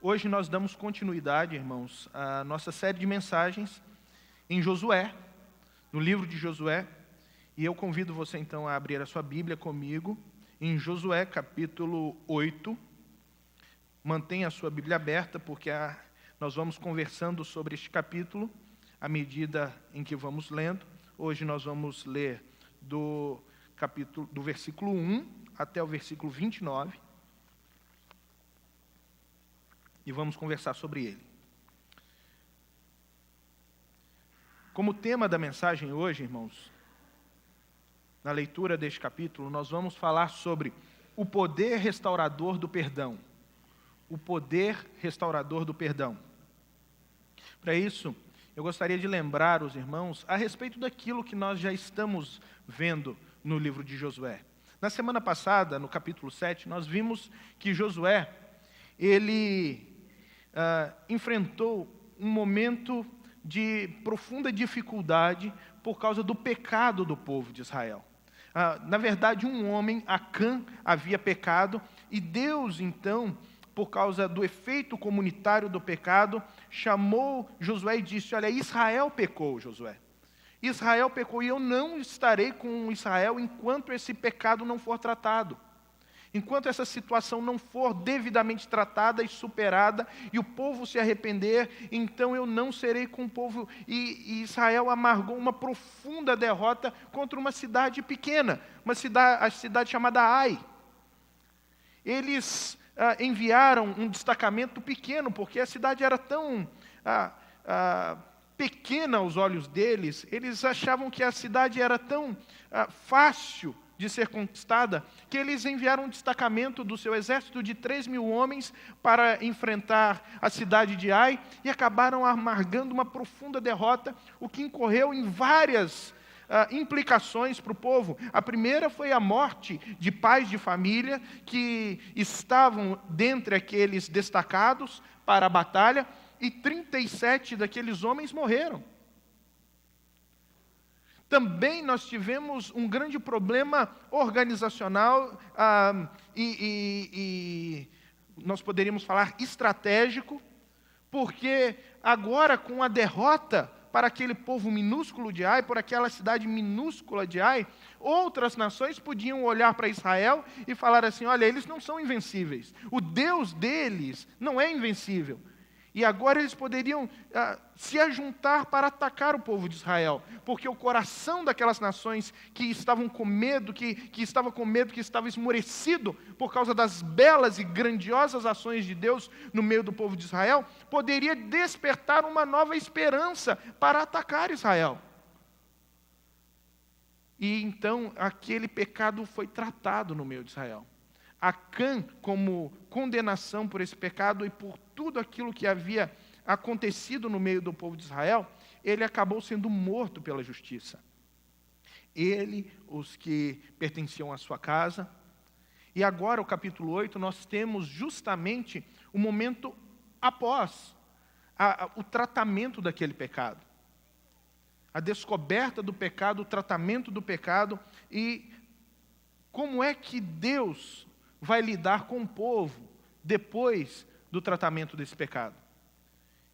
Hoje nós damos continuidade, irmãos, à nossa série de mensagens em Josué, no livro de Josué, e eu convido você então a abrir a sua Bíblia comigo, em Josué capítulo 8, mantenha a sua Bíblia aberta, porque nós vamos conversando sobre este capítulo, à medida em que vamos lendo. Hoje nós vamos ler do versículo 1 até o versículo 29, e vamos conversar sobre ele. Como tema da mensagem hoje, irmãos, na leitura deste capítulo, nós vamos falar sobre o poder restaurador do perdão. O poder restaurador do perdão. Para isso, eu gostaria de lembrar os irmãos a respeito daquilo que nós já estamos vendo no livro de Josué. Na semana passada, no capítulo 7, nós vimos que Josué, ele enfrentou um momento de profunda dificuldade por causa do pecado do povo de Israel. Na verdade, um homem, Acã, havia pecado, e Deus, então, por causa do efeito comunitário do pecado, chamou Josué e disse: olha, Israel pecou, Josué. Israel pecou, e eu não estarei com Israel enquanto esse pecado não for tratado. Enquanto essa situação não for devidamente tratada e superada, e o povo se arrepender, então eu não serei com o povo. E Israel amargou uma profunda derrota contra uma cidade pequena, a cidade chamada Ai. Eles enviaram um destacamento pequeno, porque a cidade era tão pequena aos olhos deles, eles achavam que a cidade era tão fácil de ser conquistada, que eles enviaram um destacamento do seu exército de 3.000 homens para enfrentar a cidade de Ai, e acabaram amargando uma profunda derrota, o que incorreu em várias implicações para o povo. A primeira foi a morte de pais de família que estavam dentre aqueles destacados para a batalha, e 37 daqueles homens morreram. Também nós tivemos um grande problema organizacional e nós poderíamos falar estratégico, porque agora, com a derrota para aquele povo minúsculo de Ai, por aquela cidade minúscula de Ai, outras nações podiam olhar para Israel e falar assim: olha, eles não são invencíveis, o Deus deles não é invencível. E agora eles poderiam se ajuntar para atacar o povo de Israel, porque o coração daquelas nações que estavam com medo, que estava esmorecido por causa das belas e grandiosas ações de Deus no meio do povo de Israel, poderia despertar uma nova esperança para atacar Israel. E então aquele pecado foi tratado no meio de Israel. Acã, como condenação por esse pecado e por tudo aquilo que havia acontecido no meio do povo de Israel, ele acabou sendo morto pela justiça. Ele, os que pertenciam à sua casa. E agora, o capítulo 8, nós temos justamente o momento após o tratamento daquele pecado. A descoberta do pecado, o tratamento do pecado, e como é que Deus vai lidar com o povo depois do tratamento desse pecado.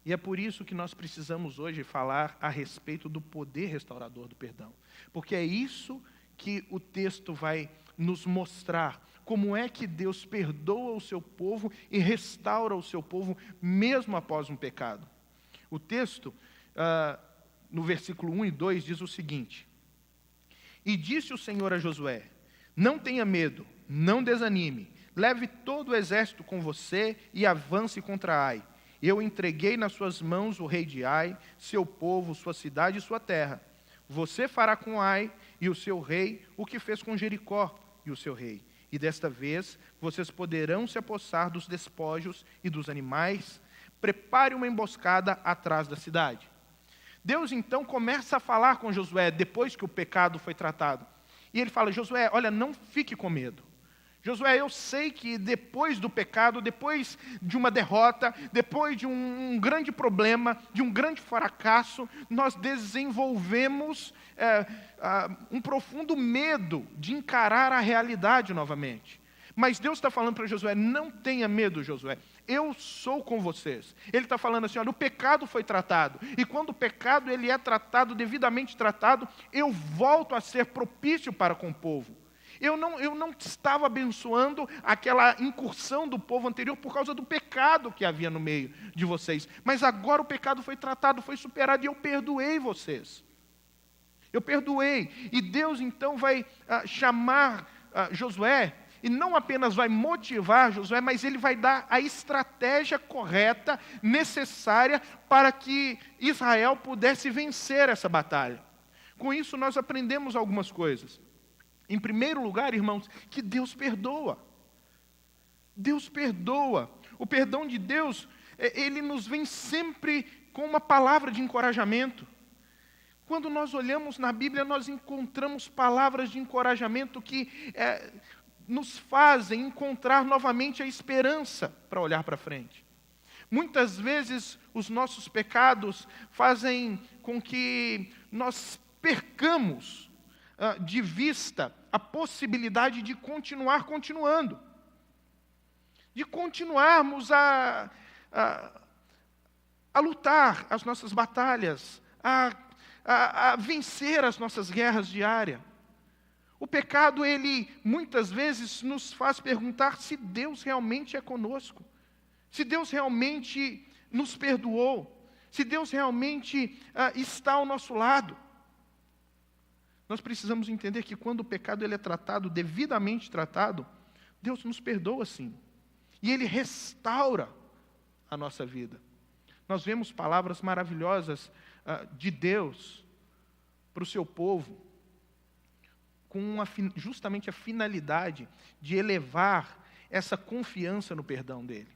E é por isso que nós precisamos hoje falar a respeito do poder restaurador do perdão. Porque é isso que o texto vai nos mostrar. Como é que Deus perdoa o seu povo e restaura o seu povo mesmo após um pecado. O texto, no versículo 1 e 2, diz o seguinte: e disse o Senhor a Josué: não tenha medo, não desanime, leve todo o exército com você e avance contra Ai. Eu entreguei nas suas mãos o rei de Ai, seu povo, sua cidade e sua terra. Você fará com Ai e o seu rei o que fez com Jericó e o seu rei. E desta vez vocês poderão se apossar dos despojos e dos animais. Prepare uma emboscada atrás da cidade. Deus então começa a falar com Josué depois que o pecado foi tratado. E ele fala: Josué, olha, não fique com medo. Josué, eu sei que depois do pecado, depois de uma derrota, depois de um grande problema, de um grande fracasso, nós desenvolvemos um profundo medo de encarar a realidade novamente. Mas Deus está falando para Josué, não tenha medo, Josué, eu sou com vocês. Ele está falando assim, olha, o pecado foi tratado, e quando o pecado ele é tratado, devidamente tratado, eu volto a ser propício para com o povo. Eu não estava abençoando aquela incursão do povo anterior por causa do pecado que havia no meio de vocês. Mas agora o pecado foi tratado, foi superado, e eu perdoei vocês. Eu perdoei. E Deus então vai chamar Josué, e não apenas vai motivar Josué, mas ele vai dar a estratégia correta, necessária, para que Israel pudesse vencer essa batalha. Com isso nós aprendemos algumas coisas. Em primeiro lugar, irmãos, que Deus perdoa. Deus perdoa. O perdão de Deus, ele nos vem sempre com uma palavra de encorajamento. Quando nós olhamos na Bíblia, nós encontramos palavras de encorajamento que nos fazem encontrar novamente a esperança para olhar para frente. Muitas vezes os nossos pecados fazem com que nós percamos de vista a possibilidade de continuando, de continuarmos a lutar as nossas batalhas, a vencer as nossas guerras diárias. O pecado, ele muitas vezes nos faz perguntar se Deus realmente é conosco, se Deus realmente nos perdoou, se Deus realmente está ao nosso lado. Nós precisamos entender que quando o pecado ele é tratado, devidamente tratado, Deus nos perdoa sim. E Ele restaura a nossa vida. Nós vemos palavras maravilhosas de Deus para o seu povo, com justamente a finalidade de elevar essa confiança no perdão dele.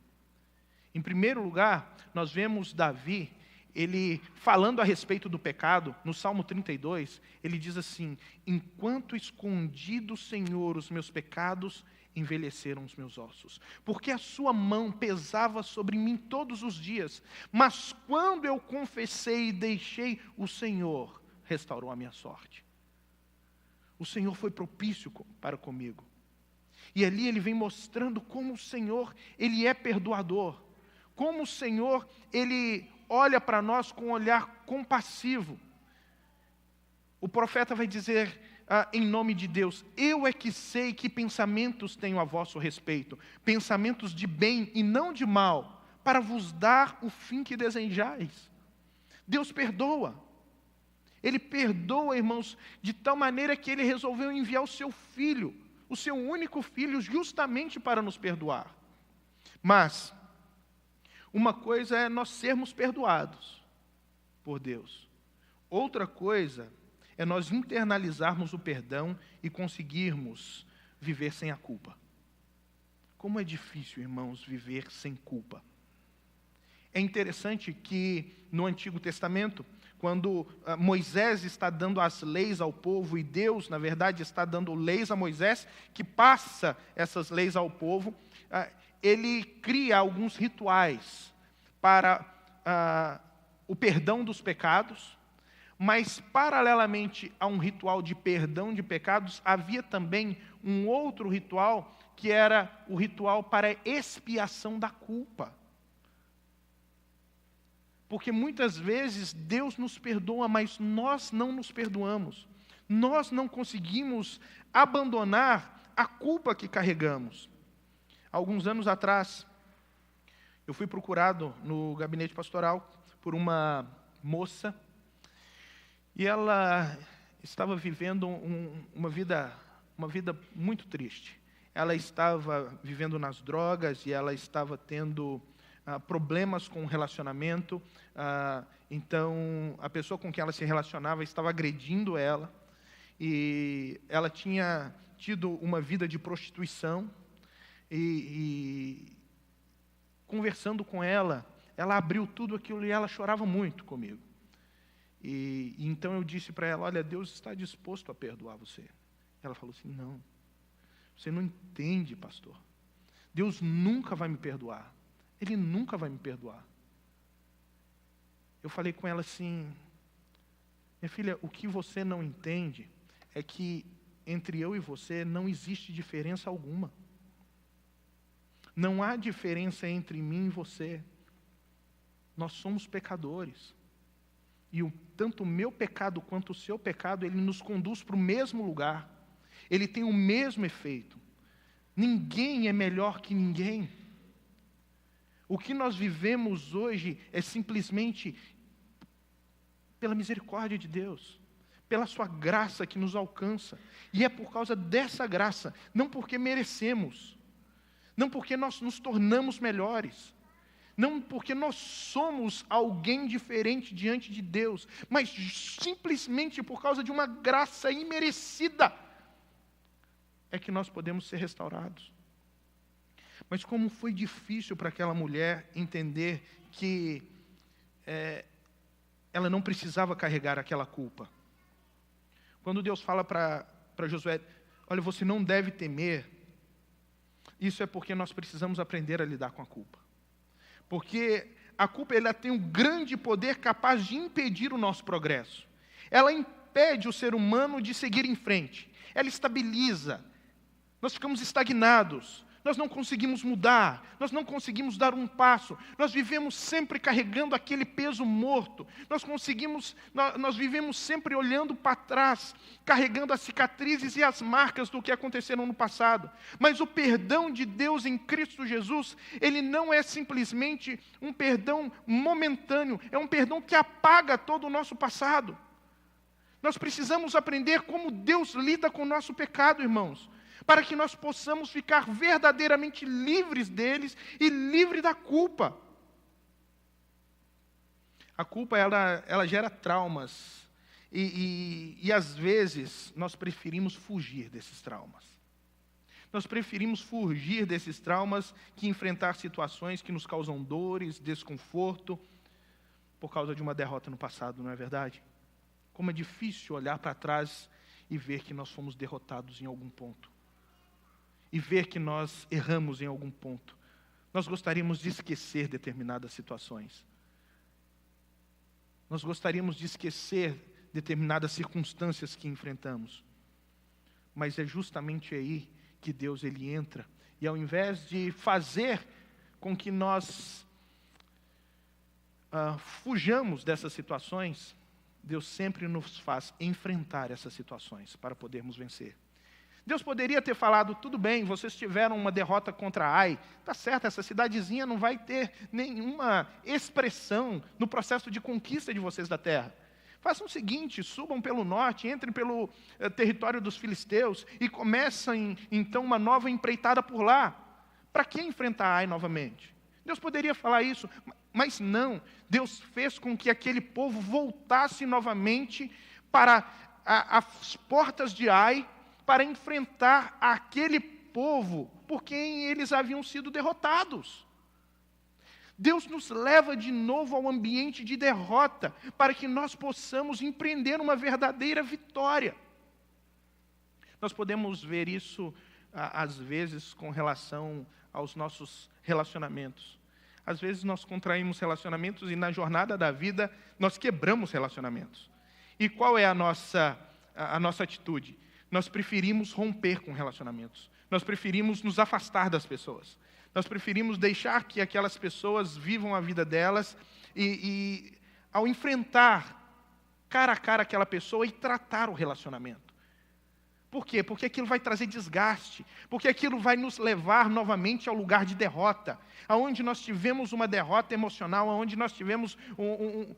Em primeiro lugar, nós vemos Davi, ele falando a respeito do pecado, no Salmo 32, ele diz assim: enquanto escondi do Senhor os meus pecados, envelheceram os meus ossos, porque a sua mão pesava sobre mim todos os dias, mas quando eu confessei e deixei, o Senhor restaurou a minha sorte. O Senhor foi propício para comigo. E ali ele vem mostrando como o Senhor, ele é perdoador, como o Senhor, ele olha para nós com um olhar compassivo. O profeta vai dizer, em nome de Deus, eu é que sei que pensamentos tenho a vosso respeito, pensamentos de bem e não de mal, para vos dar o fim que desejais. Deus perdoa. Ele perdoa, irmãos, de tal maneira que Ele resolveu enviar o seu Filho, o seu único Filho, justamente para nos perdoar. Mas uma coisa é nós sermos perdoados por Deus. Outra coisa é nós internalizarmos o perdão e conseguirmos viver sem a culpa. Como é difícil, irmãos, viver sem culpa. É interessante que no Antigo Testamento, quando Moisés está dando as leis ao povo, e Deus, na verdade, está dando leis a Moisés, que passa essas leis ao povo, ele cria alguns rituais para o perdão dos pecados, mas, paralelamente a um ritual de perdão de pecados, havia também um outro ritual, que era o ritual para expiação da culpa. Porque muitas vezes Deus nos perdoa, mas nós não nos perdoamos. Nós não conseguimos abandonar a culpa que carregamos. Alguns anos atrás, eu fui procurado no gabinete pastoral por uma moça, e ela estava vivendo uma vida muito triste. Ela estava vivendo nas drogas e ela estava tendo problemas com o relacionamento. Então, a pessoa com quem ela se relacionava estava agredindo ela. E ela tinha tido uma vida de prostituição. E conversando com ela, ela abriu tudo aquilo e ela chorava muito comigo. E então eu disse para ela, olha, Deus está disposto a perdoar você. Ela falou assim, não, você não entende, pastor. Deus nunca vai me perdoar. Ele nunca vai me perdoar. Eu falei com ela assim, minha filha, o que você não entende é que entre eu e você não existe diferença alguma. Não há diferença entre mim e você. Nós somos pecadores. E tanto o meu pecado quanto o seu pecado, ele nos conduz para o mesmo lugar. Ele tem o mesmo efeito. Ninguém é melhor que ninguém. O que nós vivemos hoje é simplesmente pela misericórdia de Deus, pela sua graça que nos alcança. E é por causa dessa graça, não porque merecemos, não porque nós nos tornamos melhores, não porque nós somos alguém diferente diante de Deus, mas simplesmente por causa de uma graça imerecida, é que nós podemos ser restaurados. Mas como foi difícil para aquela mulher entender que ela não precisava carregar aquela culpa. Quando Deus fala para Josué, olha, você não deve temer, isso é porque nós precisamos aprender a lidar com a culpa. Porque a culpa ela tem um grande poder capaz de impedir o nosso progresso. Ela impede o ser humano de seguir em frente. Ela estabiliza. Nós ficamos estagnados. Nós não conseguimos mudar, nós não conseguimos dar um passo, nós vivemos sempre carregando aquele peso morto, nós vivemos sempre olhando para trás, carregando as cicatrizes e as marcas do que aconteceram no passado. Mas o perdão de Deus em Cristo Jesus, ele não é simplesmente um perdão momentâneo, é um perdão que apaga todo o nosso passado. Nós precisamos aprender como Deus lida com o nosso pecado, irmãos, para que nós possamos ficar verdadeiramente livres deles e livres da culpa. A culpa, ela gera traumas. E às vezes, nós preferimos fugir desses traumas. Nós preferimos fugir desses traumas que enfrentar situações que nos causam dores, desconforto, por causa de uma derrota no passado, não é verdade? Como é difícil olhar para trás e ver que nós fomos derrotados em algum ponto. E ver que nós erramos em algum ponto. Nós gostaríamos de esquecer determinadas situações. Nós gostaríamos de esquecer determinadas circunstâncias que enfrentamos. Mas é justamente aí que Deus ele entra. E ao invés de fazer com que nós fujamos dessas situações, Deus sempre nos faz enfrentar essas situações para podermos vencer. Deus poderia ter falado, tudo bem, vocês tiveram uma derrota contra Ai, tá certo, essa cidadezinha não vai ter nenhuma expressão no processo de conquista de vocês da terra. Façam o seguinte, subam pelo norte, entrem pelo território dos filisteus e comecem então uma nova empreitada por lá. Para que enfrentar Ai novamente? Deus poderia falar isso, mas não. Deus fez com que aquele povo voltasse novamente para as portas de Ai, para enfrentar aquele povo por quem eles haviam sido derrotados. Deus nos leva de novo ao ambiente de derrota, para que nós possamos empreender uma verdadeira vitória. Nós podemos ver isso, às vezes, com relação aos nossos relacionamentos. Às vezes nós contraímos relacionamentos e na jornada da vida nós quebramos relacionamentos. E qual é a nossa atitude? Nós preferimos romper com relacionamentos. Nós preferimos nos afastar das pessoas. Nós preferimos deixar que aquelas pessoas vivam a vida delas e ao enfrentar cara a cara aquela pessoa e tratar o relacionamento. Por quê? Porque aquilo vai trazer desgaste. Porque aquilo vai nos levar novamente ao lugar de derrota. Aonde nós tivemos uma derrota emocional, aonde nós tivemos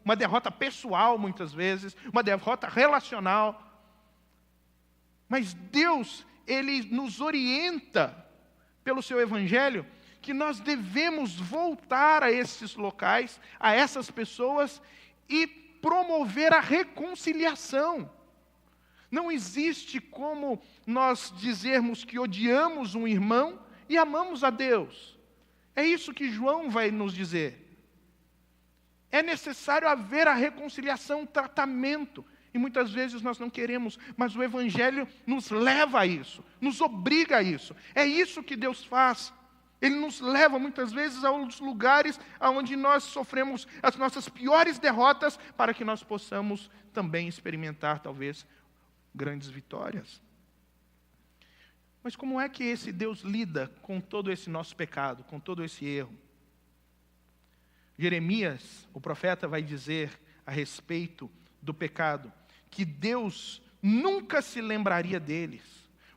uma derrota pessoal muitas vezes, uma derrota relacional. Mas Deus, ele nos orienta pelo seu evangelho que nós devemos voltar a esses locais, a essas pessoas e promover a reconciliação. Não existe como nós dizermos que odiamos um irmão e amamos a Deus. É isso que João vai nos dizer. É necessário haver a reconciliação, tratamento. E muitas vezes nós não queremos, mas o Evangelho nos leva a isso, nos obriga a isso. É isso que Deus faz. Ele nos leva muitas vezes aos lugares onde nós sofremos as nossas piores derrotas, para que nós possamos também experimentar, talvez, grandes vitórias. Mas como é que esse Deus lida com todo esse nosso pecado, com todo esse erro? Jeremias, o profeta, vai dizer a respeito do pecado, que Deus nunca se lembraria deles.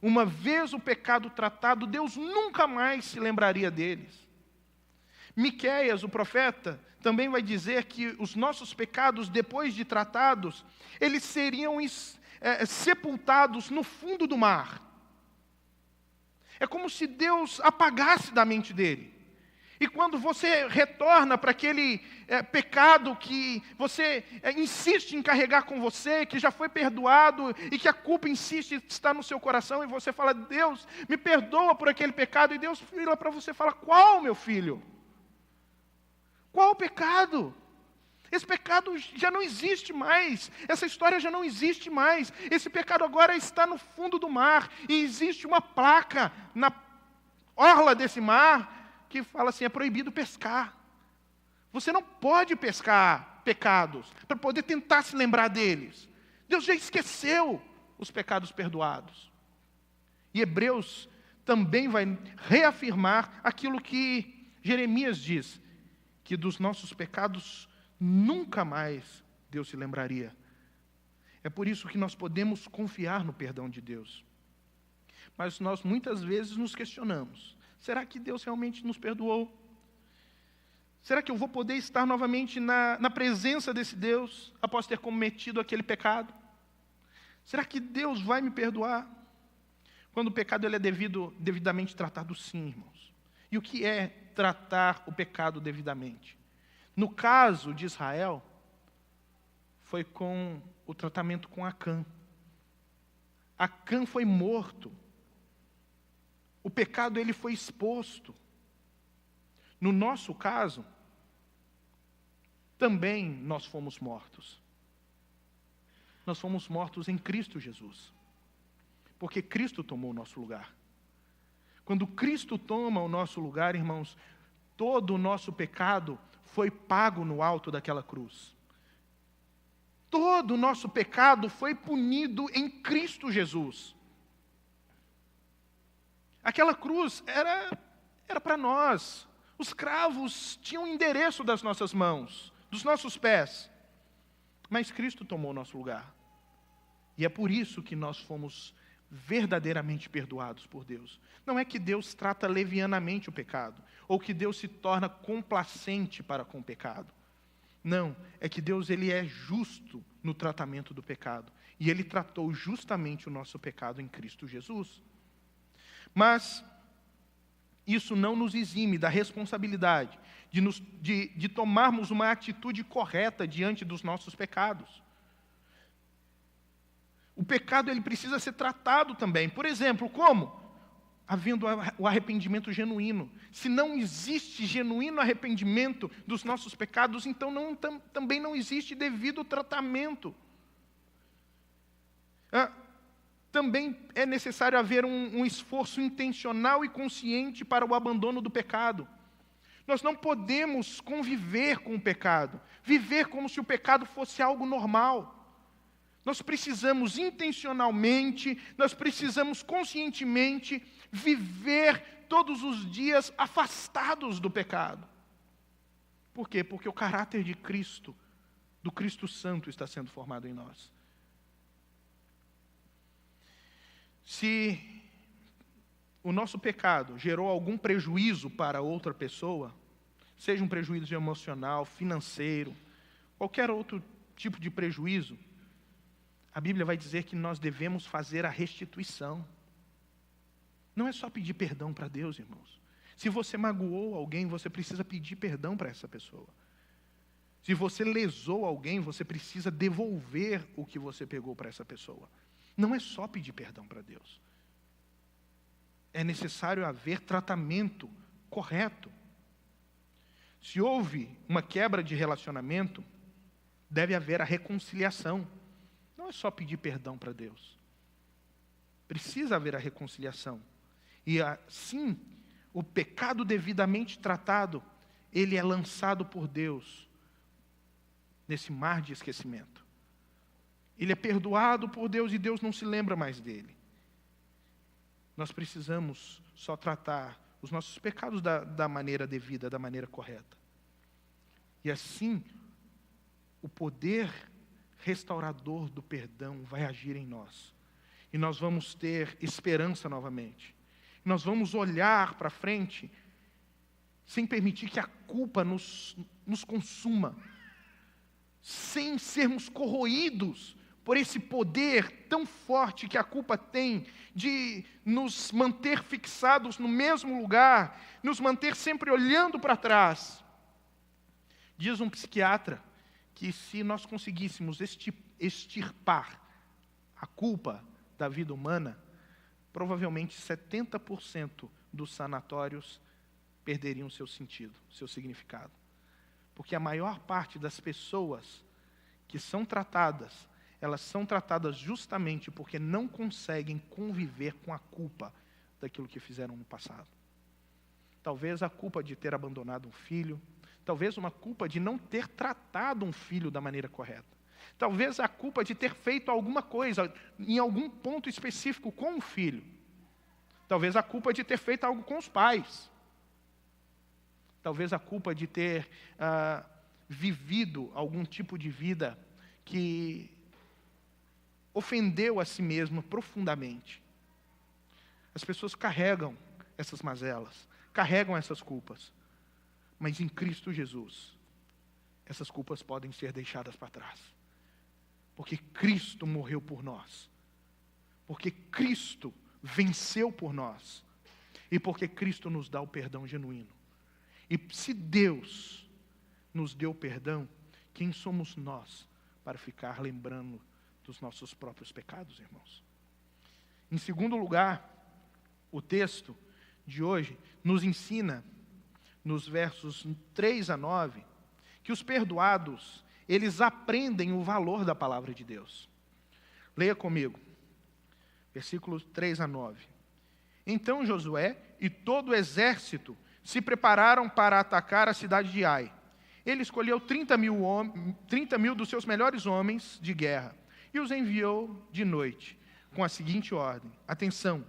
Uma vez o pecado tratado, Deus nunca mais se lembraria deles. Miqueias, o profeta, também vai dizer que os nossos pecados, depois de tratados, eles seriam sepultados no fundo do mar. É como se Deus apagasse da mente dele. E quando você retorna para aquele pecado que você insiste em carregar com você, que já foi perdoado e que a culpa insiste está no seu coração, e você fala, Deus, me perdoa por aquele pecado, e Deus vira para você e fala, qual, meu filho? Qual o pecado? Esse pecado já não existe mais, essa história já não existe mais, esse pecado agora está no fundo do mar, e existe uma placa na orla desse mar, que fala assim, é proibido pescar. Você não pode pescar pecados, para poder tentar se lembrar deles. Deus já esqueceu os pecados perdoados. E Hebreus também vai reafirmar aquilo que Jeremias diz, que dos nossos pecados nunca mais Deus se lembraria. É por isso que nós podemos confiar no perdão de Deus. Mas nós muitas vezes nos questionamos, será que Deus realmente nos perdoou? Será que eu vou poder estar novamente na presença desse Deus, após ter cometido aquele pecado? Será que Deus vai me perdoar? Quando o pecado ele é devidamente tratado, sim, irmãos. E o que é tratar o pecado devidamente? No caso de Israel, foi com o tratamento com Acã. Acã foi morto. O pecado ele foi exposto. No nosso caso, também nós fomos mortos. Nós fomos mortos em Cristo Jesus. Porque Cristo tomou o nosso lugar. Quando Cristo toma o nosso lugar, irmãos, todo o nosso pecado foi pago no alto daquela cruz. Todo o nosso pecado foi punido em Cristo Jesus. Aquela cruz era para nós. Os cravos tinham o endereço das nossas mãos, dos nossos pés. Mas Cristo tomou o nosso lugar. E é por isso que nós fomos verdadeiramente perdoados por Deus. Não é que Deus trata levianamente o pecado, ou que Deus se torna complacente para com o pecado. Não, é que Deus ele é justo no tratamento do pecado. E Ele tratou justamente o nosso pecado em Cristo Jesus. Mas isso não nos exime da responsabilidade de tomarmos uma atitude correta diante dos nossos pecados. O pecado ele precisa ser tratado também. Por exemplo, como? Havendo o arrependimento genuíno. Se não existe genuíno arrependimento dos nossos pecados, então também não existe devido tratamento. Também é necessário haver um esforço intencional e consciente para o abandono do pecado. Nós não podemos conviver com o pecado, viver como se o pecado fosse algo normal. Nós precisamos intencionalmente, nós precisamos conscientemente viver todos os dias afastados do pecado. Por quê? Porque o caráter de Cristo, do Cristo Santo, está sendo formado em nós. Se o nosso pecado gerou algum prejuízo para outra pessoa, seja um prejuízo emocional, financeiro, qualquer outro tipo de prejuízo, a Bíblia vai dizer que nós devemos fazer a restituição. Não é só pedir perdão para Deus, irmãos. Se você magoou alguém, você precisa pedir perdão para essa pessoa. Se você lesou alguém, você precisa devolver o que você pegou para essa pessoa. Não é só pedir perdão para Deus. É necessário haver tratamento correto. Se houve uma quebra de relacionamento, deve haver a reconciliação. Não é só pedir perdão para Deus. Precisa haver a reconciliação. E assim, o pecado devidamente tratado, ele é lançado por Deus nesse mar de esquecimento. Ele é perdoado por Deus e Deus não se lembra mais dele. Nós precisamos só tratar os nossos pecados da maneira devida, da maneira correta. E assim, o poder restaurador do perdão vai agir em nós. E nós vamos ter esperança novamente. Nós vamos olhar para frente sem permitir que a culpa nos consuma, sem sermos corroídos por esse poder tão forte que a culpa tem de nos manter fixados no mesmo lugar, nos manter sempre olhando para trás. Diz um psiquiatra que se nós conseguíssemos extirpar a culpa da vida humana, provavelmente 70% dos sanatórios perderiam seu sentido, seu significado. Porque a maior parte das pessoas que são tratadas, elas são tratadas justamente porque não conseguem conviver com a culpa daquilo que fizeram no passado. Talvez a culpa de ter abandonado um filho, talvez uma culpa de não ter tratado um filho da maneira correta. Talvez a culpa de ter feito alguma coisa, em algum ponto específico com o filho. Talvez a culpa de ter feito algo com os pais. Talvez a culpa de ter vivido algum tipo de vida que ofendeu a si mesmo profundamente. As pessoas carregam essas mazelas, carregam essas culpas. Mas em Cristo Jesus, essas culpas podem ser deixadas para trás. Porque Cristo morreu por nós. Porque Cristo venceu por nós. E porque Cristo nos dá o perdão genuíno. E se Deus nos deu perdão, quem somos nós para ficar lembrando dos nossos próprios pecados, irmãos? Em segundo lugar, o texto de hoje nos ensina, nos versos 3 a 9, que os perdoados, eles aprendem o valor da palavra de Deus. Leia comigo, versículos 3 a 9. Então Josué e todo o exército se prepararam para atacar a cidade de Ai. Ele escolheu 30 mil dos seus melhores homens de guerra e os enviou de noite, com a seguinte ordem: atenção,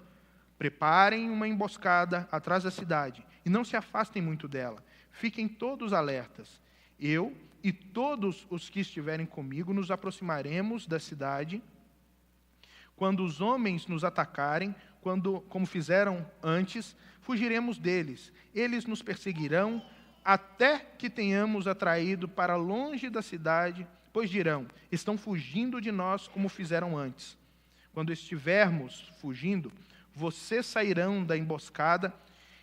preparem uma emboscada atrás da cidade e não se afastem muito dela. Fiquem todos alertas. Eu e todos os que estiverem comigo nos aproximaremos da cidade. Quando os homens nos atacarem, como fizeram antes, fugiremos deles. Eles nos perseguirão até que tenhamos atraído para longe da cidade, pois dirão: estão fugindo de nós como fizeram antes. Quando estivermos fugindo, vocês sairão da emboscada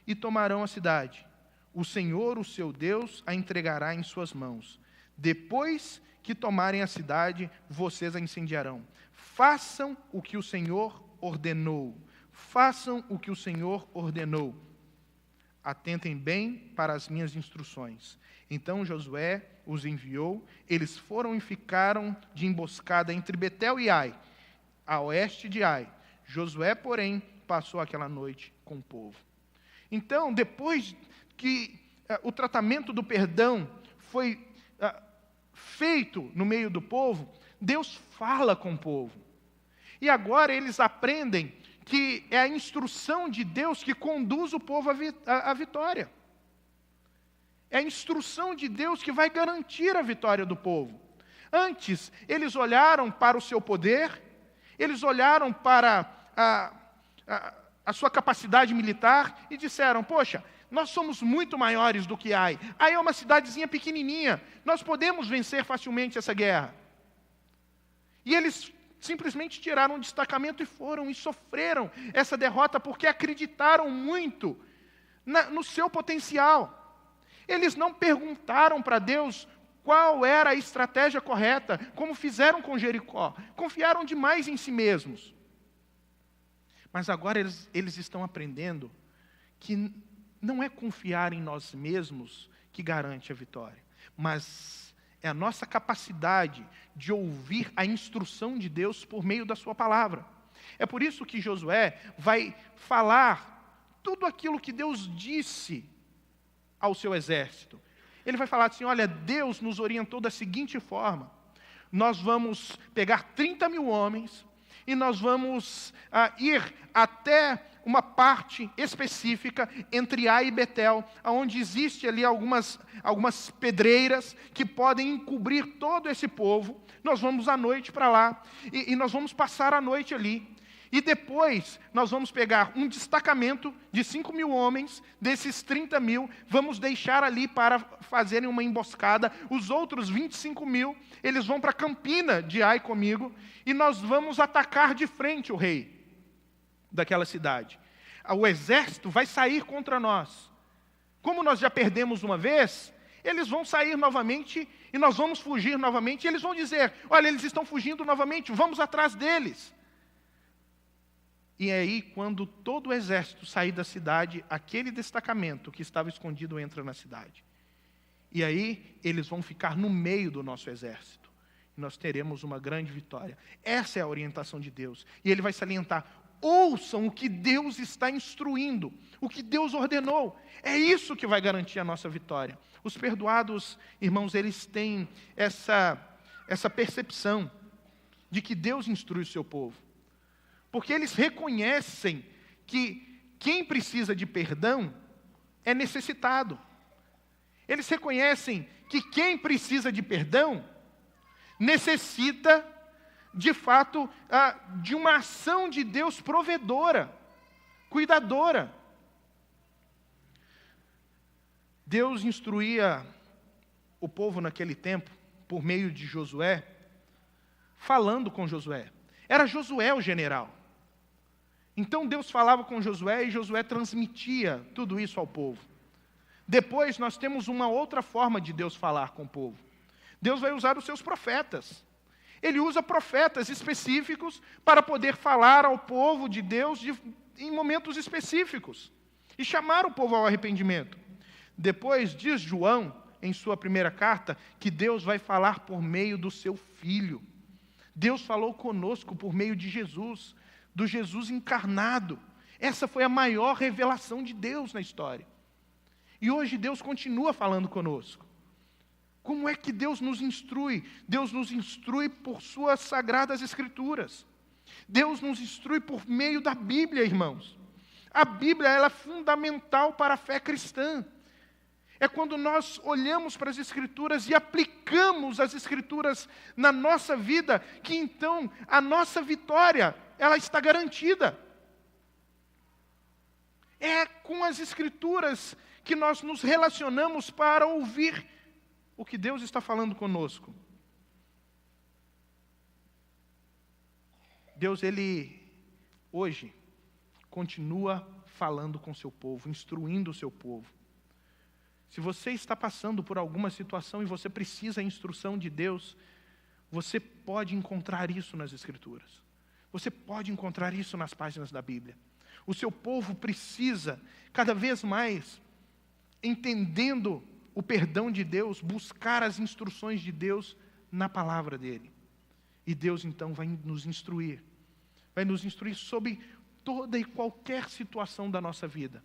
e tomarão a cidade. O Senhor, o seu Deus, a entregará em suas mãos. Depois que tomarem a cidade, vocês a incendiarão. Façam o que o Senhor ordenou. Façam o que o Senhor ordenou. Atentem bem para as minhas instruções. Então Josué os enviou. Eles foram e ficaram de emboscada entre Betel e Ai, a oeste de Ai. Josué, porém, passou aquela noite com o povo. Então, depois que o tratamento do perdão foi feito no meio do povo, Deus fala com o povo. E agora eles aprendem que é a instrução de Deus que conduz o povo à vitória. É a instrução de Deus que vai garantir a vitória do povo. Antes, eles olharam para o seu poder, eles olharam para a sua capacidade militar e disseram: poxa, nós somos muito maiores do que Ai. Ai é uma cidadezinha pequenininha, nós podemos vencer facilmente essa guerra. E eles simplesmente tiraram um destacamento e foram e sofreram essa derrota porque acreditaram muito no seu potencial. Eles não perguntaram para Deus qual era a estratégia correta, como fizeram com Jericó. Confiaram demais em si mesmos. Mas agora eles estão aprendendo que não é confiar em nós mesmos que garante a vitória, mas é a nossa capacidade de ouvir a instrução de Deus por meio da sua palavra. É por isso que Josué vai falar tudo aquilo que Deus disse ao seu exército. Ele vai falar assim: olha, Deus nos orientou da seguinte forma: nós vamos pegar 30 mil homens e nós vamos ir até uma parte específica entre Ai e Betel, onde existe ali algumas pedreiras que podem encobrir todo esse povo. Nós vamos à noite para lá, e nós vamos passar a noite ali. E depois, nós vamos pegar um destacamento de 5.000 homens, desses 30.000, vamos deixar ali para fazerem uma emboscada. Os outros 25.000, eles vão para a campina de Ai comigo, e nós vamos atacar de frente o rei daquela cidade. O exército vai sair contra nós. Como nós já perdemos uma vez, eles vão sair novamente, e nós vamos fugir novamente, e eles vão dizer, olha, eles estão fugindo novamente, vamos atrás deles. E aí, quando todo o exército sair da cidade, aquele destacamento que estava escondido entra na cidade. E aí, eles vão ficar no meio do nosso exército. E nós teremos uma grande vitória. Essa é a orientação de Deus. E Ele vai salientar, ouçam o que Deus está instruindo, o que Deus ordenou. É isso que vai garantir a nossa vitória. Os perdoados, irmãos, eles têm essa percepção de que Deus instrui o seu povo. Porque eles reconhecem que quem precisa de perdão é necessitado. Eles reconhecem que quem precisa de perdão necessita, de fato, de uma ação de Deus provedora, cuidadora. Deus instruía o povo naquele tempo, por meio de Josué, falando com Josué. Era Josué o general. Então Deus falava com Josué e Josué transmitia tudo isso ao povo. Depois nós temos uma outra forma de Deus falar com o povo. Deus vai usar os seus profetas. Ele usa profetas específicos para poder falar ao povo de Deus em momentos específicos e chamar o povo ao arrependimento. Depois diz João, em sua primeira carta, que Deus vai falar por meio do seu Filho. Deus falou conosco por meio de Jesus, do Jesus encarnado. Essa foi a maior revelação de Deus na história. E hoje Deus continua falando conosco. Como é que Deus nos instrui? Deus nos instrui por suas sagradas escrituras. Deus nos instrui por meio da Bíblia, irmãos. A Bíblia, ela é fundamental para a fé cristã. É quando nós olhamos para as Escrituras e aplicamos as Escrituras na nossa vida, que então a nossa vitória, ela está garantida. É com as Escrituras que nós nos relacionamos para ouvir o que Deus está falando conosco. Deus, Ele, hoje, continua falando com o seu povo, instruindo o seu povo. Se você está passando por alguma situação e você precisa da instrução de Deus, você pode encontrar isso nas Escrituras. Você pode encontrar isso nas páginas da Bíblia. O seu povo precisa, cada vez mais, entendendo o perdão de Deus, buscar as instruções de Deus na palavra dEle. E Deus, então, vai nos instruir. Vai nos instruir sobre toda e qualquer situação da nossa vida.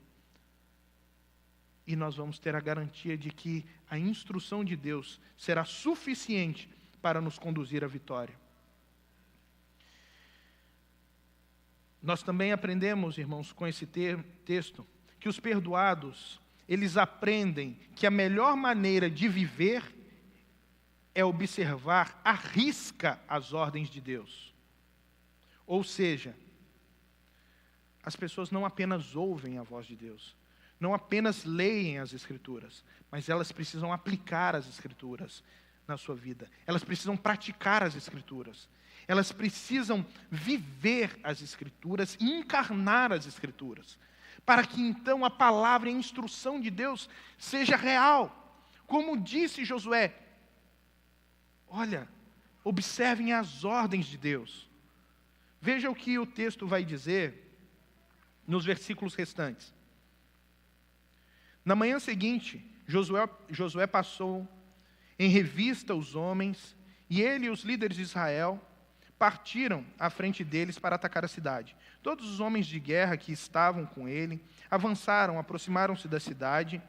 E nós vamos ter a garantia de que a instrução de Deus será suficiente para nos conduzir à vitória. Nós também aprendemos, irmãos, com esse texto, que os perdoados, eles aprendem que a melhor maneira de viver é observar à risca as ordens de Deus. Ou seja, as pessoas não apenas ouvem a voz de Deus, não apenas leem as Escrituras, mas elas precisam aplicar as Escrituras na sua vida. Elas precisam praticar as Escrituras. Elas precisam viver as Escrituras e encarnar as Escrituras, para que então a palavra e a instrução de Deus seja real. Como disse Josué, olha, observem as ordens de Deus. Veja o que o texto vai dizer nos versículos restantes. Na manhã seguinte, Josué passou em revista os homens, e ele e os líderes de Israel partiram à frente deles para atacar a cidade. Todos os homens de guerra que estavam com ele avançaram, aproximaram-se da cidade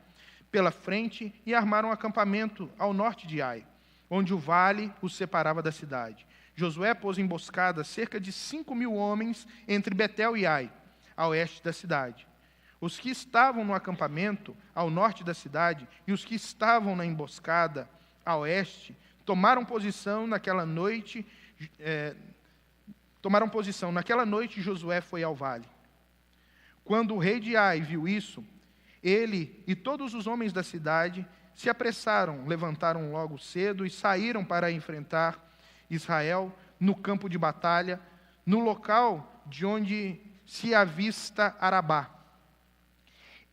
pela frente e armaram um acampamento ao norte de Ai, onde o vale os separava da cidade. Josué pôs emboscada cerca de 5.000 homens entre Betel e Ai. a oeste da cidade. Os que estavam no acampamento, ao norte da cidade, e os que estavam na emboscada, a oeste, tomaram posição naquela noite. Naquela noite, Josué foi ao vale. Quando o rei de Ai viu isso, ele e todos os homens da cidade se apressaram, levantaram logo cedo e saíram para enfrentar Israel no campo de batalha, no local de onde se avista Arabá.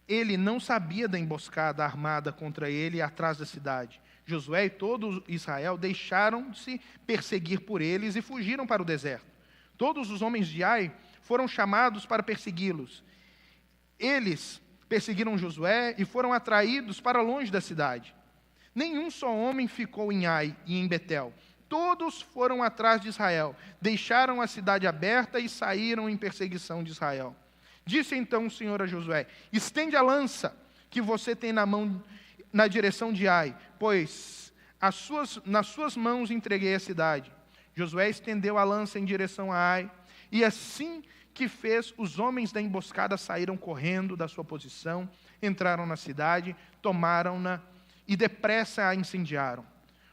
Ele não sabia da emboscada armada contra ele atrás da cidade. Josué e todo Israel deixaram-se perseguir por eles e fugiram para o deserto. Todos os homens de Ai foram chamados para persegui-los. Eles perseguiram Josué e foram atraídos para longe da cidade. Nenhum só homem ficou em Ai e em Betel. Todos foram atrás de Israel, deixaram a cidade aberta e saíram em perseguição de Israel. Disse então o Senhor a Josué: estende a lança que você tem na mão na direção de Ai, pois nas suas mãos entreguei a cidade. Josué estendeu a lança em direção a Ai, e assim que fez, os homens da emboscada saíram correndo da sua posição, entraram na cidade, tomaram-na e depressa a incendiaram.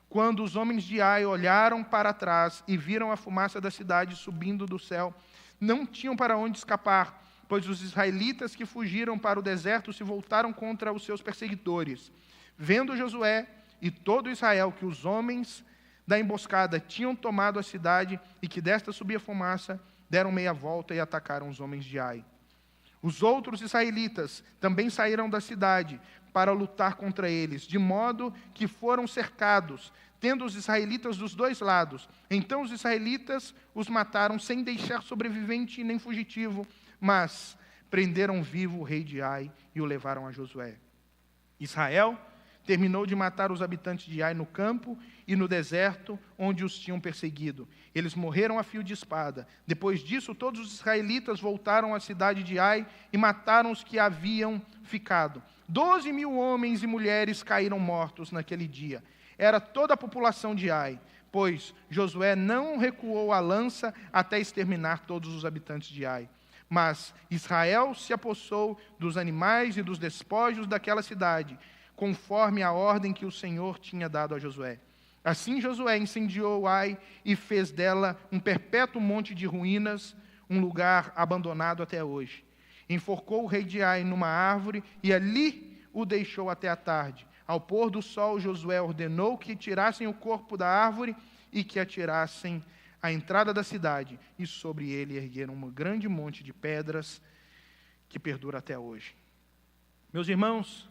Quando os homens de Ai olharam para trás e viram a fumaça da cidade subindo do céu, não tinham para onde escapar, pois os israelitas que fugiram para o deserto se voltaram contra os seus perseguidores. Vendo Josué e todo Israel que os homens da emboscada tinham tomado a cidade e que desta subia fumaça, deram meia volta e atacaram os homens de Ai. Os outros israelitas também saíram da cidade para lutar contra eles, de modo que foram cercados, tendo os israelitas dos dois lados. Então os israelitas os mataram sem deixar sobrevivente nem fugitivo, mas prenderam vivo o rei de Ai e o levaram a Josué. Israel terminou de matar os habitantes de Ai no campo e no deserto, onde os tinham perseguido. Eles morreram a fio de espada. Depois disso, todos os israelitas voltaram à cidade de Ai e mataram os que haviam ficado. 12.000 homens e mulheres caíram mortos naquele dia. Era toda a população de Ai, pois Josué não recuou a lança até exterminar todos os habitantes de Ai. Mas Israel se apossou dos animais e dos despojos daquela cidade, conforme a ordem que o Senhor tinha dado a Josué. Assim Josué incendiou Ai e fez dela um perpétuo monte de ruínas, um lugar abandonado até hoje. Enforcou o rei de Ai numa árvore e ali o deixou até a tarde. Ao pôr do sol, Josué ordenou que tirassem o corpo da árvore e que atirassem à entrada da cidade, e sobre ele ergueram um grande monte de pedras que perdura até hoje. Meus irmãos,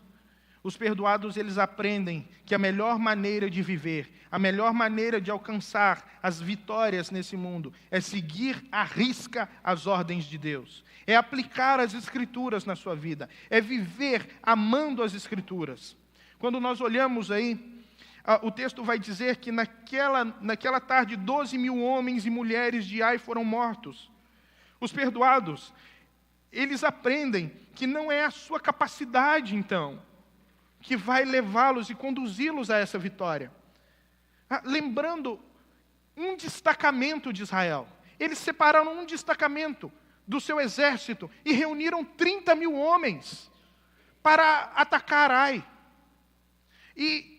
os perdoados, eles aprendem que a melhor maneira de viver, a melhor maneira de alcançar as vitórias nesse mundo é seguir à risca as ordens de Deus, é aplicar as Escrituras na sua vida, é viver amando as Escrituras. Quando nós olhamos aí, o texto vai dizer que naquela tarde 12.000 homens e mulheres de Ai foram mortos. Os perdoados, eles aprendem que não é a sua capacidade, então, que vai levá-los e conduzi-los a essa vitória. Lembrando um destacamento de Israel. Eles separaram um destacamento do seu exército e reuniram 30.000 homens para atacar Ai. E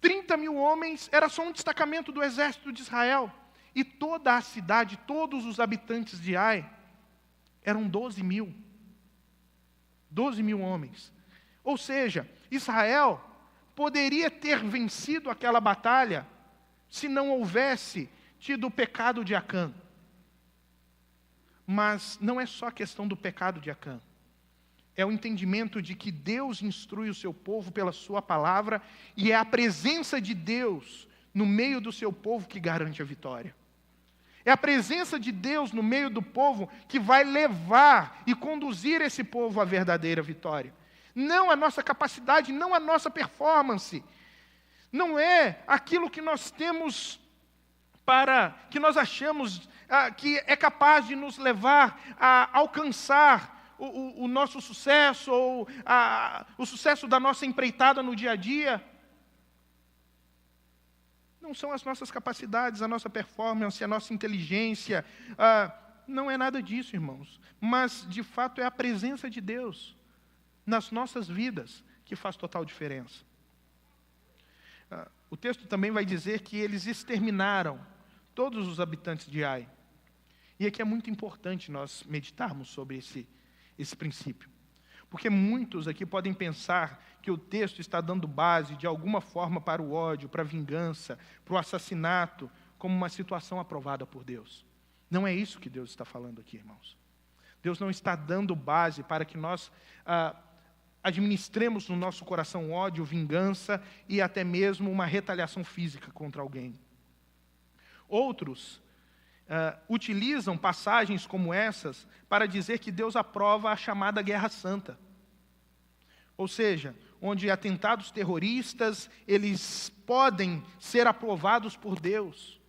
30.000 homens era só um destacamento do exército de Israel. E toda a cidade, todos os habitantes de Ai, eram 12.000. 12.000 homens. Ou seja, Israel poderia ter vencido aquela batalha se não houvesse tido o pecado de Acã. Mas não é só a questão do pecado de Acã. É o entendimento de que Deus instrui o seu povo pela sua palavra e é a presença de Deus no meio do seu povo que garante a vitória. É a presença de Deus no meio do povo que vai levar e conduzir esse povo à verdadeira vitória. Não a nossa capacidade, não a nossa performance. Não é aquilo que nós temos que nós achamos que é capaz de nos levar a alcançar o nosso sucesso, ou o sucesso da nossa empreitada no dia a dia. Não são as nossas capacidades, a nossa performance, a nossa inteligência, não é nada disso, irmãos. Mas, de fato, é a presença de Deus nas nossas vidas que faz total diferença. O texto também vai dizer que eles exterminaram todos os habitantes de Ai. E aqui é muito importante nós meditarmos sobre esse princípio. Porque muitos aqui podem pensar que o texto está dando base, de alguma forma, para o ódio, para a vingança, para o assassinato, como uma situação aprovada por Deus. Não é isso que Deus está falando aqui, irmãos. Deus não está dando base para que nós administremos no nosso coração ódio, vingança e até mesmo uma retaliação física contra alguém. Outros utilizam passagens como essas para dizer que Deus aprova a chamada Guerra Santa. Ou seja, onde atentados terroristas, eles podem ser aprovados por Deus.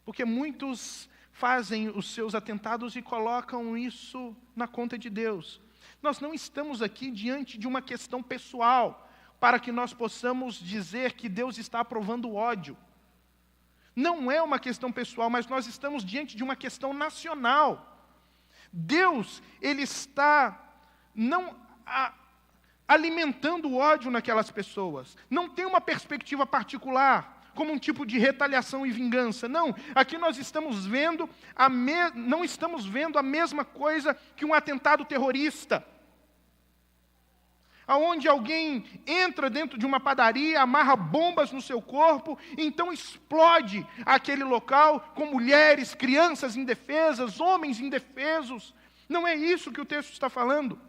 Porque muitos fazem os seus atentados e colocam isso na conta de Deus. Nós não estamos aqui diante de uma questão pessoal, para que nós possamos dizer que Deus está aprovando o ódio. Não é uma questão pessoal, mas nós estamos diante de uma questão nacional. Deus, Ele está não alimentando o ódio naquelas pessoas. Não tem uma perspectiva particular, como um tipo de retaliação e vingança. Não, aqui nós estamos vendo não estamos vendo a mesma coisa que um atentado terrorista. Onde alguém entra dentro de uma padaria, amarra bombas no seu corpo, e então explode aquele local com mulheres, crianças indefesas, homens indefesos. Não é isso que o texto está falando.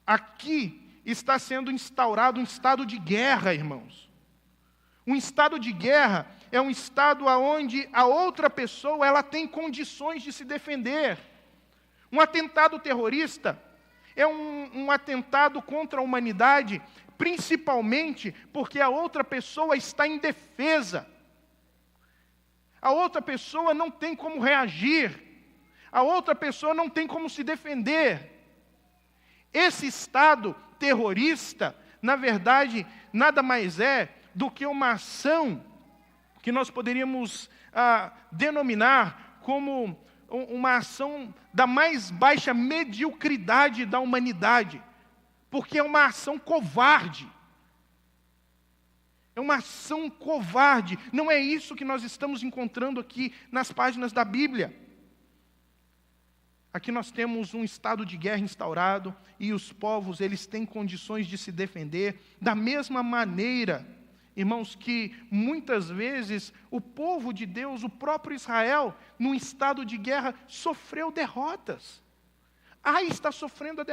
Aqui está sendo instaurado um estado de guerra, irmãos. Um estado de guerra é um estado onde a outra pessoa ela tem condições de se defender. Um atentado terrorista é um atentado contra a humanidade, principalmente porque a outra pessoa está indefesa. A outra pessoa não tem como reagir. A outra pessoa não tem como se defender. Esse estado terrorista, na verdade, nada mais é do que uma ação que nós poderíamos denominar como uma ação da mais baixa mediocridade da humanidade, porque é uma ação covarde. É uma ação covarde. Não é isso que nós estamos encontrando aqui nas páginas da Bíblia. Aqui nós temos um estado de guerra instaurado e os povos, eles têm condições de se defender da mesma maneira, irmãos, que muitas vezes o povo de Deus, o próprio Israel, num estado de guerra, sofreu derrotas. Ai está sofrendo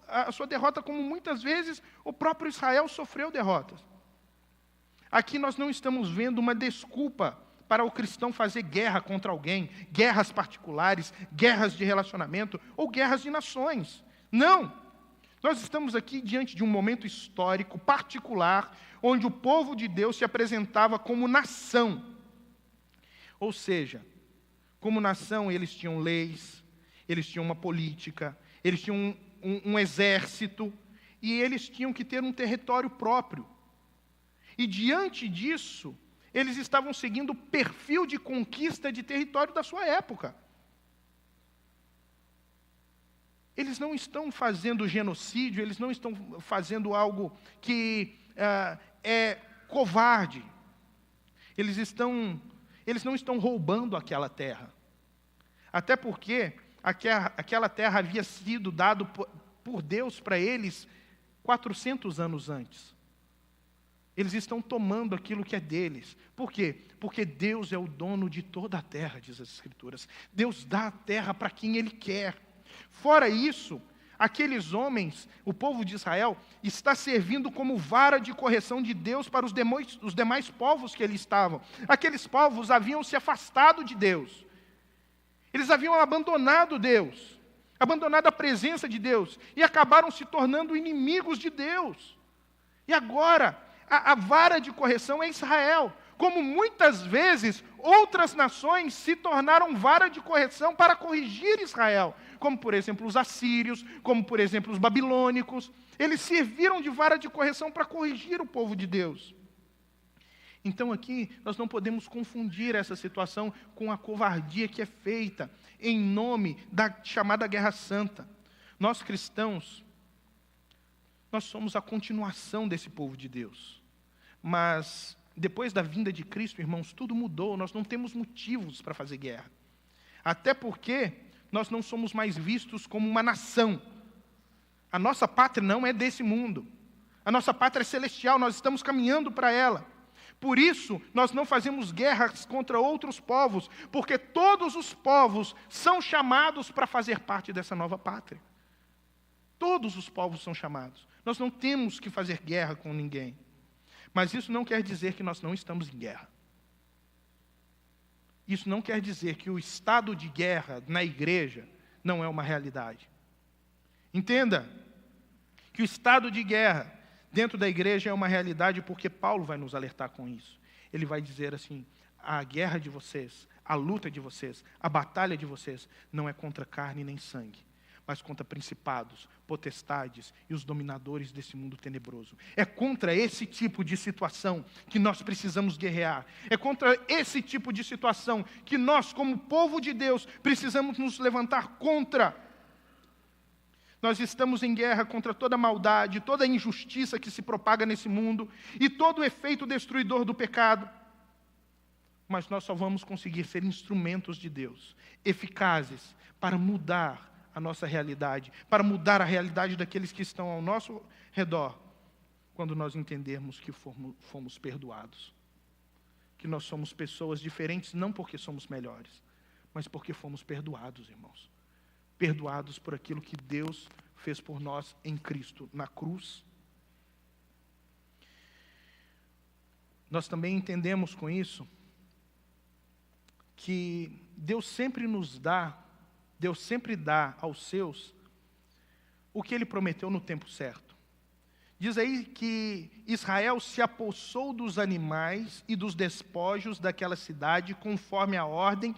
a sua derrota como muitas vezes o próprio Israel sofreu derrotas. Aqui nós não estamos vendo uma desculpa para o cristão fazer guerra contra alguém, guerras particulares, guerras de relacionamento ou guerras de nações. Não! Nós estamos aqui diante de um momento histórico particular, onde o povo de Deus se apresentava como nação. Ou seja, como nação eles tinham leis, eles tinham uma política, eles tinham um exército, e eles tinham que ter um território próprio. E diante disso, eles estavam seguindo o perfil de conquista de território da sua época. Eles não estão fazendo genocídio, eles não estão fazendo algo que é covarde. Eles não estão roubando aquela terra. Até porque aquela terra havia sido dada por Deus para eles 400 anos antes. Eles estão tomando aquilo que é deles. Por quê? Porque Deus é o dono de toda a terra, diz as Escrituras. Deus dá a terra para quem Ele quer. Fora isso, aqueles homens, o povo de Israel, está servindo como vara de correção de Deus para os demais povos que ali estavam. Aqueles povos haviam se afastado de Deus. Eles haviam abandonado Deus, abandonado a presença de Deus, e acabaram se tornando inimigos de Deus. E agora, a vara de correção é Israel. Como muitas vezes outras nações se tornaram vara de correção para corrigir Israel, como por exemplo os assírios, como por exemplo os babilônicos. Eles serviram de vara de correção para corrigir o povo de Deus. Então aqui nós não podemos confundir essa situação com a covardia que é feita em nome da chamada Guerra Santa. Nós cristãos, nós somos a continuação desse povo de Deus. Mas depois da vinda de Cristo, irmãos, tudo mudou, nós não temos motivos para fazer guerra. Até porque nós não somos mais vistos como uma nação. A nossa pátria não é desse mundo. A nossa pátria é celestial, nós estamos caminhando para ela. Por isso, nós não fazemos guerras contra outros povos, porque todos os povos são chamados para fazer parte dessa nova pátria. Todos os povos são chamados. Nós não temos que fazer guerra com ninguém. Mas isso não quer dizer que nós não estamos em guerra. Isso não quer dizer que o estado de guerra na igreja não é uma realidade. Entenda que o estado de guerra dentro da igreja é uma realidade porque Paulo vai nos alertar com isso. Ele vai dizer assim, a guerra de vocês, a luta de vocês, a batalha de vocês não é contra carne nem sangue, mas contra principados, potestades e os dominadores desse mundo tenebroso. É contra esse tipo de situação que nós precisamos guerrear. É contra esse tipo de situação que nós, como povo de Deus, precisamos nos levantar contra. Nós estamos em guerra contra toda a maldade, toda a injustiça que se propaga nesse mundo e todo o efeito destruidor do pecado. Mas nós só vamos conseguir ser instrumentos de Deus, eficazes para mudar a nossa realidade, para mudar a realidade daqueles que estão ao nosso redor, quando nós entendermos que fomos perdoados. Que nós somos pessoas diferentes não porque somos melhores, mas porque fomos perdoados, irmãos. Perdoados por aquilo que Deus fez por nós em Cristo, na cruz. Nós também entendemos com isso que Deus sempre dá aos seus o que Ele prometeu no tempo certo. Diz aí que Israel se apossou dos animais e dos despojos daquela cidade conforme a ordem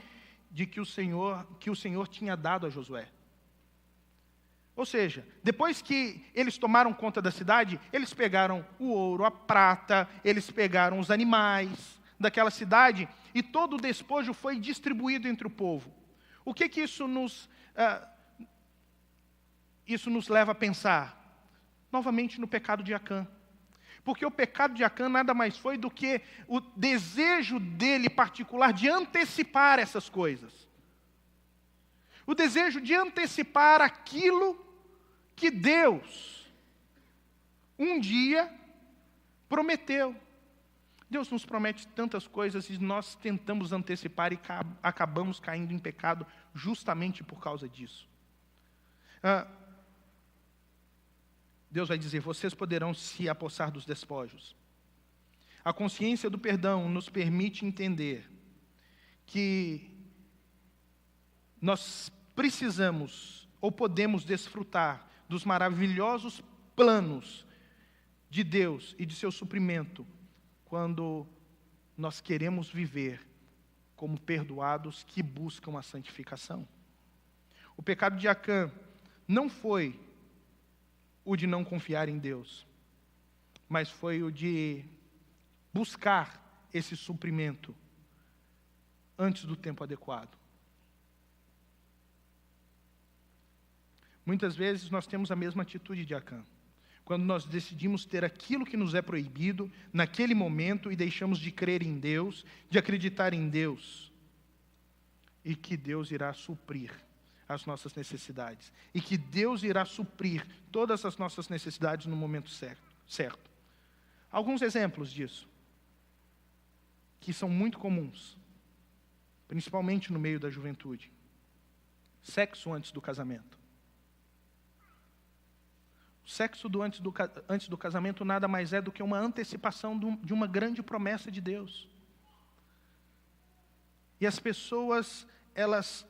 de que o Senhor tinha dado a Josué. Ou seja, depois que eles tomaram conta da cidade, eles pegaram o ouro, a prata, eles pegaram os animais daquela cidade e todo o despojo foi distribuído entre o povo. O que isso nos leva a pensar? Novamente no pecado de Acã. Porque o pecado de Acã nada mais foi do que o desejo dele particular de antecipar essas coisas. O desejo de antecipar aquilo que Deus um dia prometeu. Deus nos promete tantas coisas e nós tentamos antecipar e acabamos caindo em pecado justamente por causa disso. Deus vai dizer, vocês poderão se apossar dos despojos. A consciência do perdão nos permite entender que nós precisamos ou podemos desfrutar dos maravilhosos planos de Deus e de seu suprimento quando nós queremos viver como perdoados que buscam a santificação. O pecado de Acã não foi o de não confiar em Deus, mas foi o de buscar esse suprimento antes do tempo adequado. Muitas vezes nós temos a mesma atitude de Acã. Quando nós decidimos ter aquilo que nos é proibido, naquele momento, e deixamos de crer em Deus, de acreditar em Deus, e que Deus irá suprir as nossas necessidades, e que Deus irá suprir todas as nossas necessidades no momento certo. Alguns exemplos disso, que são muito comuns, principalmente no meio da juventude. Sexo antes do casamento. O sexo antes do casamento nada mais é do que uma antecipação de uma grande promessa de Deus. E as pessoas, elas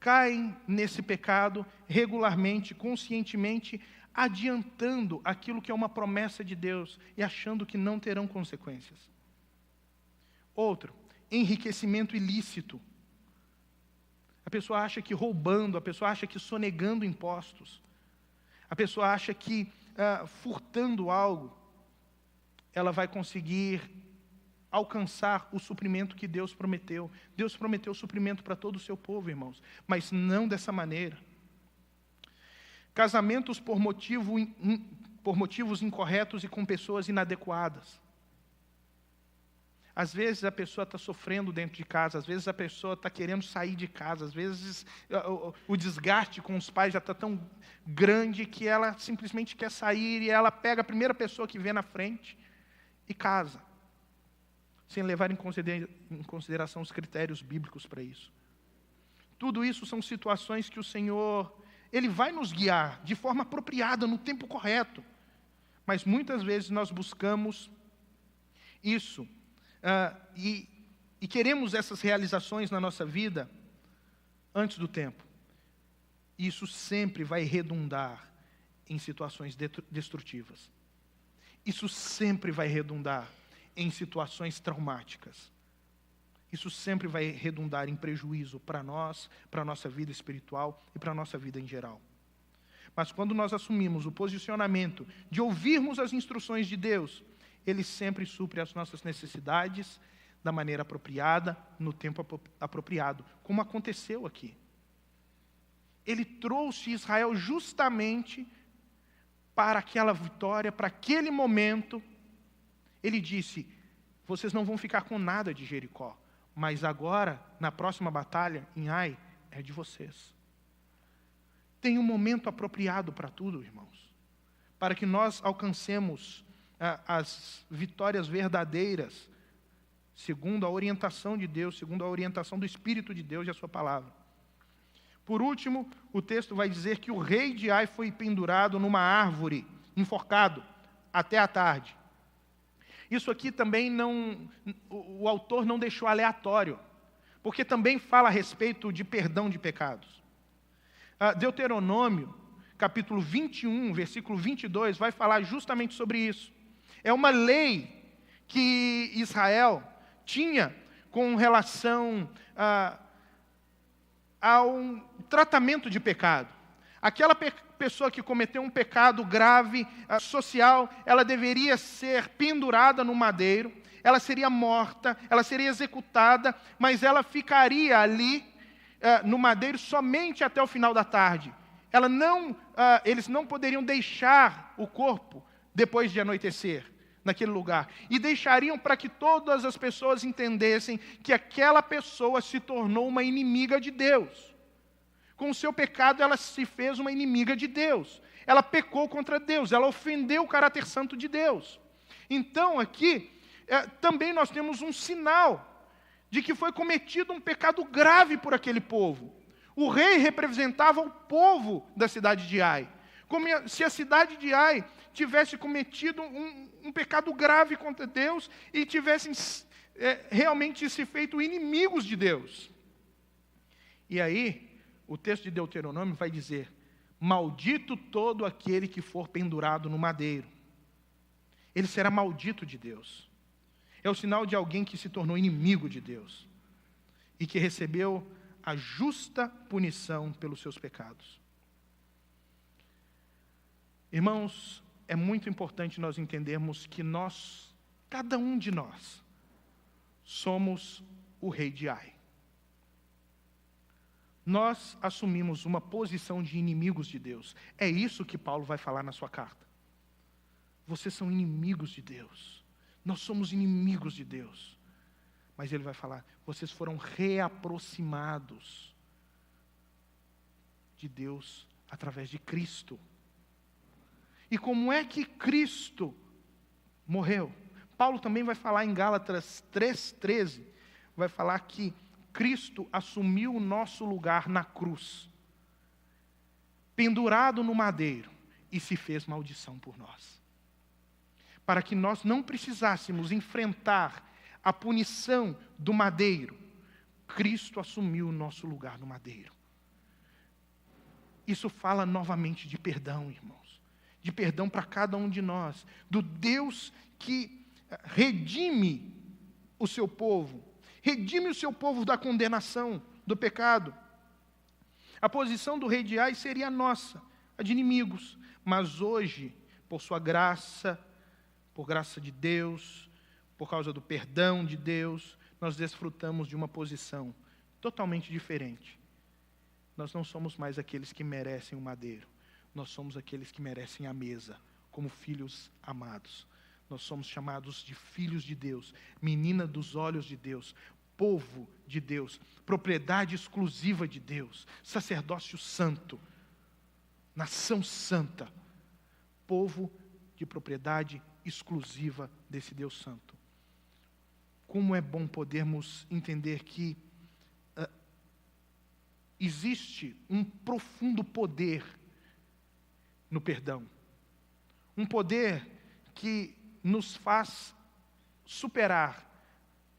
caem nesse pecado regularmente, conscientemente, adiantando aquilo que é uma promessa de Deus e achando que não terão consequências. Outro, enriquecimento ilícito. A pessoa acha que roubando, a pessoa acha que sonegando impostos, a pessoa acha que furtando algo, ela vai conseguir alcançar o suprimento que Deus prometeu. Deus prometeu suprimento para todo o seu povo, irmãos, mas não dessa maneira. Casamentos por motivos incorretos e com pessoas inadequadas. Às vezes a pessoa está sofrendo dentro de casa, às vezes a pessoa está querendo sair de casa, às vezes o desgaste com os pais já está tão grande que ela simplesmente quer sair e ela pega a primeira pessoa que vê na frente e casa, sem levar em consideração os critérios bíblicos para isso. Tudo isso são situações que o Senhor, Ele vai nos guiar de forma apropriada, no tempo correto. Mas muitas vezes nós buscamos isso e queremos essas realizações na nossa vida antes do tempo. Isso sempre vai redundar em situações destrutivas. Isso sempre vai redundar em situações traumáticas. Isso sempre vai redundar em prejuízo para nós, para a nossa vida espiritual e para a nossa vida em geral. Mas quando nós assumimos o posicionamento de ouvirmos as instruções de Deus, Ele sempre supre as nossas necessidades da maneira apropriada, no tempo apropriado, como aconteceu aqui. Ele trouxe Israel justamente para aquela vitória, para aquele momento. Ele disse: vocês não vão ficar com nada de Jericó, mas agora, na próxima batalha, em Ai, é de vocês. Tem um momento apropriado para tudo, irmãos, para que nós alcancemos as vitórias verdadeiras, segundo a orientação de Deus, segundo a orientação do Espírito de Deus e a sua palavra. Por último, o texto vai dizer que o rei de Ai foi pendurado numa árvore, enforcado, até a tarde. Isso aqui também o autor não deixou aleatório, porque também fala a respeito de perdão de pecados. Deuteronômio, capítulo 21, versículo 22, vai falar justamente sobre isso. É uma lei que Israel tinha com relação ao tratamento de pecado. Aquela pessoa que cometeu um pecado grave, social, ela deveria ser pendurada no madeiro, ela seria morta, ela seria executada, mas ela ficaria ali no madeiro somente até o final da tarde. Eles não poderiam deixar o corpo depois de anoitecer naquele lugar. E deixariam para que todas as pessoas entendessem que aquela pessoa se tornou uma inimiga de Deus. Com o seu pecado, ela se fez uma inimiga de Deus. Ela pecou contra Deus, ela ofendeu o caráter santo de Deus. Então, aqui, também nós temos um sinal de que foi cometido um pecado grave por aquele povo. O rei representava o povo da cidade de Ai. Como se a cidade de Ai tivesse cometido um pecado grave contra Deus e tivessem realmente se feito inimigos de Deus. E aí, o texto de Deuteronômio vai dizer: maldito todo aquele que for pendurado no madeiro. Ele será maldito de Deus. É o sinal de alguém que se tornou inimigo de Deus e que recebeu a justa punição pelos seus pecados. Irmãos, é muito importante nós entendermos que nós, cada um de nós, somos o rei de Ai. Nós assumimos uma posição de inimigos de Deus. É isso que Paulo vai falar na sua carta. Vocês são inimigos de Deus. Nós somos inimigos de Deus. Mas ele vai falar: vocês foram reaproximados de Deus através de Cristo. E como é que Cristo morreu? Paulo também vai falar em Gálatas 3,13, vai falar que Cristo assumiu o nosso lugar na cruz, pendurado no madeiro, e se fez maldição por nós. Para que nós não precisássemos enfrentar a punição do madeiro, Cristo assumiu o nosso lugar no madeiro. Isso fala novamente de perdão, irmãos. De perdão para cada um de nós. Do Deus que redime o seu povo. Redime o seu povo da condenação, do pecado. A posição do rei de Ai seria a nossa, a de inimigos. Mas hoje, por sua graça, por graça de Deus, por causa do perdão de Deus, nós desfrutamos de uma posição totalmente diferente. Nós não somos mais aqueles que merecem o madeiro. Nós somos aqueles que merecem a mesa, como filhos amados. Nós somos chamados de filhos de Deus, menina dos olhos de Deus, povo de Deus, propriedade exclusiva de Deus, sacerdócio santo, nação santa, povo de propriedade exclusiva desse Deus santo. Como é bom podermos entender que existe um profundo poder no perdão. Um poder que nos faz superar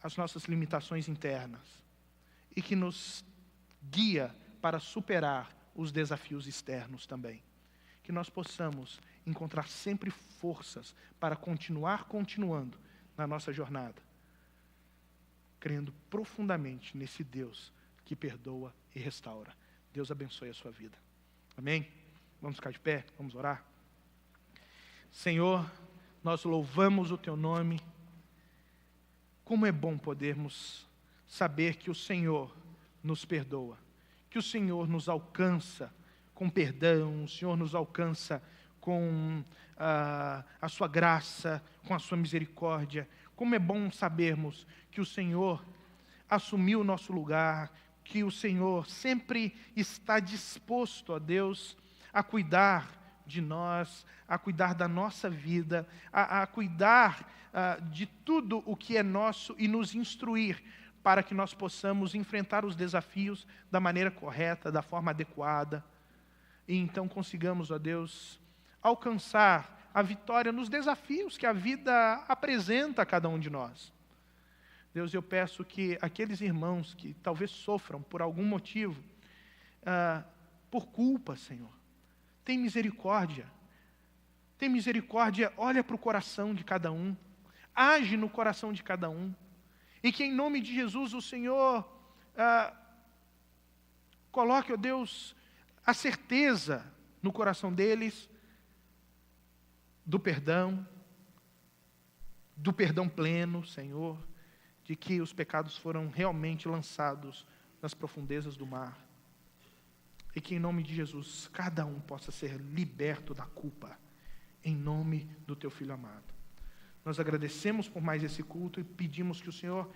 as nossas limitações internas e que nos guia para superar os desafios externos também. Que nós possamos encontrar sempre forças para continuando na nossa jornada, crendo profundamente nesse Deus que perdoa e restaura. Deus abençoe a sua vida. Amém? Vamos ficar de pé, vamos orar. Senhor, nós louvamos o Teu nome. Como é bom podermos saber que o Senhor nos perdoa, que o Senhor nos alcança com perdão, o Senhor nos alcança com a Sua graça, com a Sua misericórdia. Como é bom sabermos que o Senhor assumiu o nosso lugar, que o Senhor sempre está disposto, ó Deus, a cuidar de nós, a cuidar da nossa vida, a cuidar de tudo o que é nosso e nos instruir para que nós possamos enfrentar os desafios da maneira correta, da forma adequada, e então consigamos, ó Deus, alcançar a vitória nos desafios que a vida apresenta a cada um de nós. Deus, eu peço que aqueles irmãos que talvez sofram por algum motivo, por culpa, Senhor, tem misericórdia, olha para o coração de cada um, age no coração de cada um, e que em nome de Jesus o Senhor coloque, ó Deus, a certeza no coração deles do perdão pleno, Senhor, de que os pecados foram realmente lançados nas profundezas do mar. E que em nome de Jesus, cada um possa ser liberto da culpa, em nome do Teu Filho amado. Nós agradecemos por mais esse culto e pedimos que o Senhor,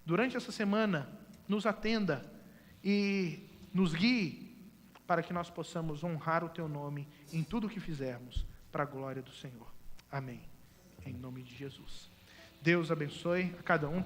durante essa semana, nos atenda e nos guie para que nós possamos honrar o Teu nome em tudo o que fizermos, para a glória do Senhor. Amém. Em nome de Jesus. Deus abençoe a cada um.